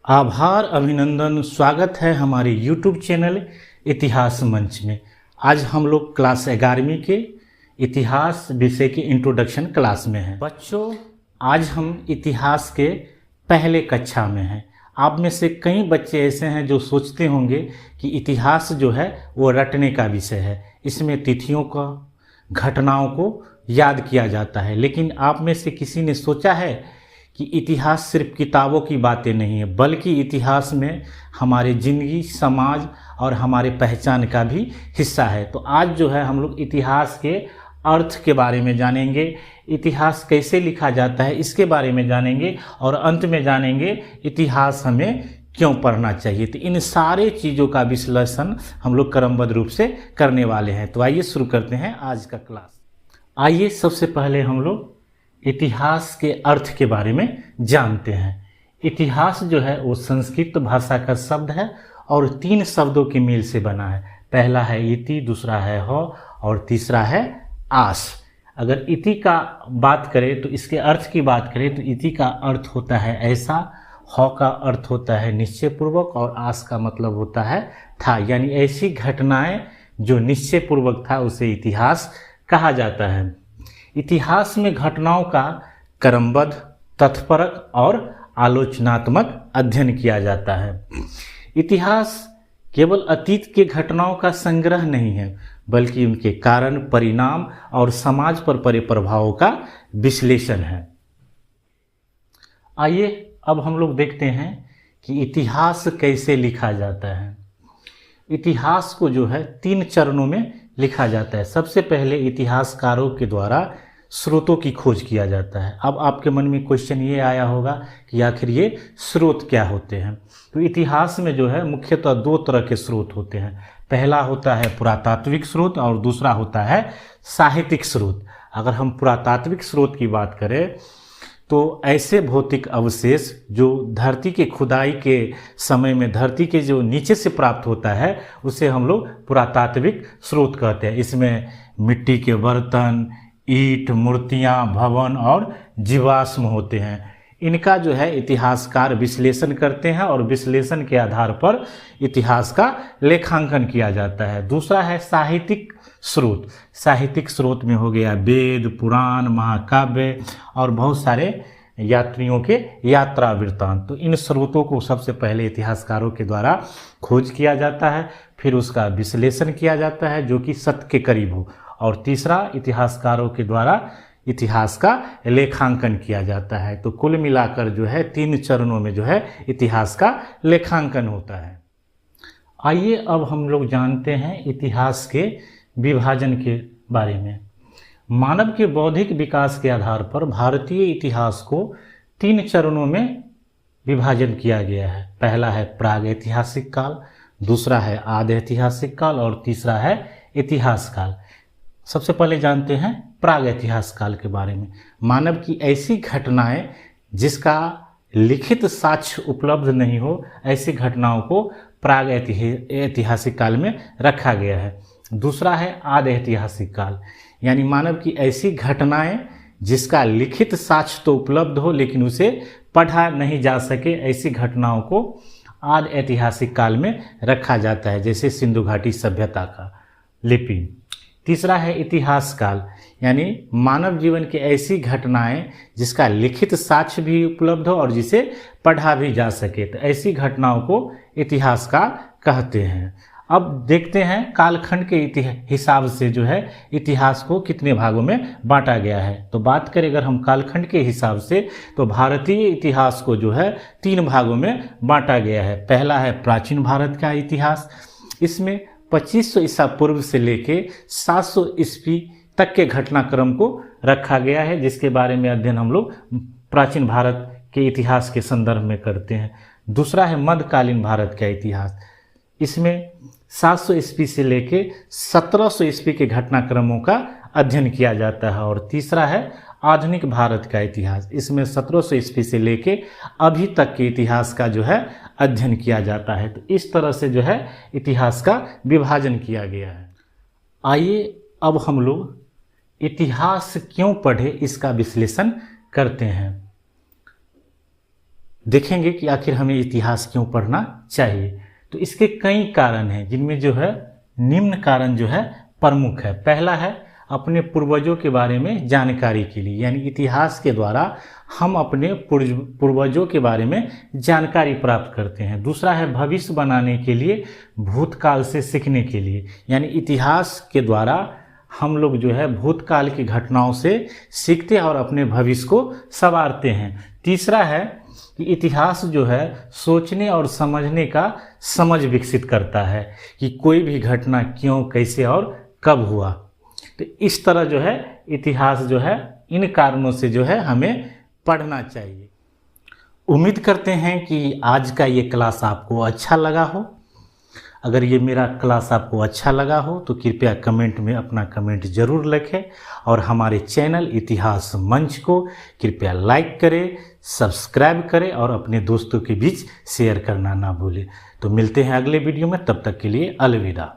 आभार, अभिनंदन, स्वागत है हमारे YouTube चैनल इतिहास मंच में। आज हम लोग क्लास 11वीं के इतिहास विषय की इंट्रोडक्शन क्लास में हैं। बच्चों, आज हम इतिहास के पहले कक्षा में हैं। आप में से कई बच्चे ऐसे हैं जो सोचते होंगे कि इतिहास जो है वो रटने का विषय है, इसमें तिथियों का, घटनाओं को याद किया जाता है। लेकिन आप में से किसी ने सोचा है कि इतिहास सिर्फ किताबों की बातें नहीं है, बल्कि इतिहास में हमारे ज़िंदगी, समाज और हमारे पहचान का भी हिस्सा है। तो आज जो है हम लोग इतिहास के अर्थ के बारे में जानेंगे, इतिहास कैसे लिखा जाता है इसके बारे में जानेंगे, और अंत में जानेंगे इतिहास हमें क्यों पढ़ना चाहिए। तो इन सारे चीज़ों का विश्लेषण हम लोग क्रमबद्ध रूप से करने वाले हैं। तो आइए शुरू करते हैं आज का क्लास। आइए सबसे पहले हम लोग इतिहास के अर्थ के बारे में जानते हैं। इतिहास जो है वो संस्कृत भाषा का शब्द है और 3 शब्दों के मेल से बना है। पहला है इति, दूसरा है हो और तीसरा है आस। अगर इति का बात करें तो इसके अर्थ की बात करें तो इति का अर्थ होता है ऐसा, हो का अर्थ होता है निश्चय पूर्वक और आस का मतलब होता है था, यानी ऐसी घटनाएं जो निश्चय पूर्वक था उसे इतिहास कहा जाता है। इतिहास में घटनाओं का क्रमबद्ध, तथ्यपरक और आलोचनात्मक अध्ययन किया जाता है। इतिहास केवल अतीत के घटनाओं का संग्रह नहीं है, बल्कि उनके कारण, परिणाम और समाज पर पड़े प्रभावों का विश्लेषण है। आइए अब हम लोग देखते हैं कि इतिहास कैसे लिखा जाता है। इतिहास को जो है 3 चरणों में लिखा जाता है। सबसे पहले इतिहासकारों के द्वारा स्रोतों की खोज किया जाता है। अब आपके मन में क्वेश्चन ये आया होगा कि आखिर ये स्रोत क्या होते हैं। तो इतिहास में जो है मुख्यतः 2 तरह के स्रोत होते हैं। पहला होता है पुरातात्विक स्रोत और दूसरा होता है साहित्यिक स्रोत। अगर हम पुरातात्विक स्रोत की बात करें तो ऐसे भौतिक अवशेष जो धरती के खुदाई के समय में धरती के जो नीचे से प्राप्त होता है उसे हम लोग पुरातात्विक स्रोत कहते हैं। इसमें मिट्टी के बर्तन, ईंट, मूर्तियाँ, भवन और जीवाश्म होते हैं। इनका जो है इतिहासकार विश्लेषण करते हैं और विश्लेषण के आधार पर इतिहास का लेखांकन किया जाता है। दूसरा है साहित्यिक स्रोत। साहित्यिक स्रोत में हो गया वेद, पुराण, महाकाव्य और बहुत सारे यात्रियों के यात्रा वृत्तांत। तो इन स्रोतों को सबसे पहले इतिहासकारों के द्वारा खोज किया जाता है, फिर उसका विश्लेषण किया जाता है जो कि सत्य के करीब हो, और तीसरा इतिहासकारों के द्वारा इतिहास का लेखांकन किया जाता है। तो कुल मिलाकर जो है 3 चरणों में जो है इतिहास का लेखांकन होता है। आइए अब हम लोग जानते हैं इतिहास के विभाजन के बारे में। मानव के बौद्धिक विकास के आधार पर भारतीय इतिहास को 3 चरणों में विभाजन किया गया है। पहला है प्रागैतिहासिक काल, दूसरा है आद्य ऐतिहासिक काल और तीसरा है इतिहास काल। सबसे पहले जानते हैं प्रागैतिहास काल के बारे में। मानव की ऐसी घटनाएं जिसका लिखित साक्ष्य उपलब्ध नहीं हो, ऐसी घटनाओं को प्रागैतिहासिक काल में रखा गया है। दूसरा है आद्य ऐतिहासिक काल, यानी मानव की ऐसी घटनाएं जिसका लिखित साक्ष्य तो उपलब्ध हो लेकिन उसे पढ़ा नहीं जा सके, ऐसी घटनाओं को आद्य ऐतिहासिक काल में रखा जाता है, जैसे सिंधु घाटी सभ्यता का लिपि। तीसरा है इतिहास काल, यानी मानव जीवन की ऐसी घटनाएं जिसका लिखित साक्ष्य भी उपलब्ध हो और जिसे पढ़ा भी जा सके, तो ऐसी घटनाओं को इतिहास काल कहते हैं। अब देखते हैं कालखंड के हिसाब से जो है इतिहास को कितने भागों में बांटा गया है। तो बात करें अगर हम कालखंड के हिसाब से तो भारतीय इतिहास को जो है 3 भागों में बांटा गया है। पहला है प्राचीन भारत का इतिहास। इसमें 2500 ईसा पूर्व से लेके 700 ईस्वी तक के घटनाक्रम को रखा गया है, जिसके बारे में अध्ययन हम लोग प्राचीन भारत के इतिहास के संदर्भ में करते हैं। दूसरा है मध्यकालीन भारत का इतिहास। इसमें 700 ईस्वी से लेके 1700 ईस्वी के घटनाक्रमों का अध्ययन किया जाता है। और तीसरा है आधुनिक भारत का इतिहास। इसमें 1700 ईस्वी से लेके अभी तक के इतिहास का जो है अध्ययन किया जाता है। तो इस तरह से जो है इतिहास का विभाजन किया गया है। आइए अब हम लोग इतिहास क्यों पढ़े इसका विश्लेषण करते हैं। देखेंगे कि आखिर हमें इतिहास क्यों पढ़ना चाहिए। तो इसके कई कारण हैं, जिनमें जो है निम्न कारण जो है प्रमुख है। पहला है अपने पूर्वजों के बारे में जानकारी के लिए, यानी इतिहास के द्वारा हम अपने पूर्वजों के बारे में जानकारी प्राप्त करते हैं। दूसरा है भविष्य बनाने के लिए, भूतकाल से सीखने के लिए, यानी इतिहास के द्वारा हम लोग जो है भूतकाल की घटनाओं से सीखते हैं और अपने भविष्य को संवारते हैं। तीसरा है कि इतिहास जो है सोचने और समझने का समझ विकसित करता है कि कोई भी घटना क्यों, कैसे और कब हुआ। तो इस तरह जो है इतिहास जो है इन कारणों से जो है हमें पढ़ना चाहिए। उम्मीद करते हैं कि आज का ये क्लास आपको अच्छा लगा हो। अगर ये मेरा क्लास आपको अच्छा लगा हो तो कृपया कमेंट में अपना कमेंट ज़रूर लिखें और हमारे चैनल इतिहास मंच को कृपया लाइक करें, सब्सक्राइब करें और अपने दोस्तों के बीच शेयर करना ना भूलें। तो मिलते हैं अगले वीडियो में, तब तक के लिए अलविदा।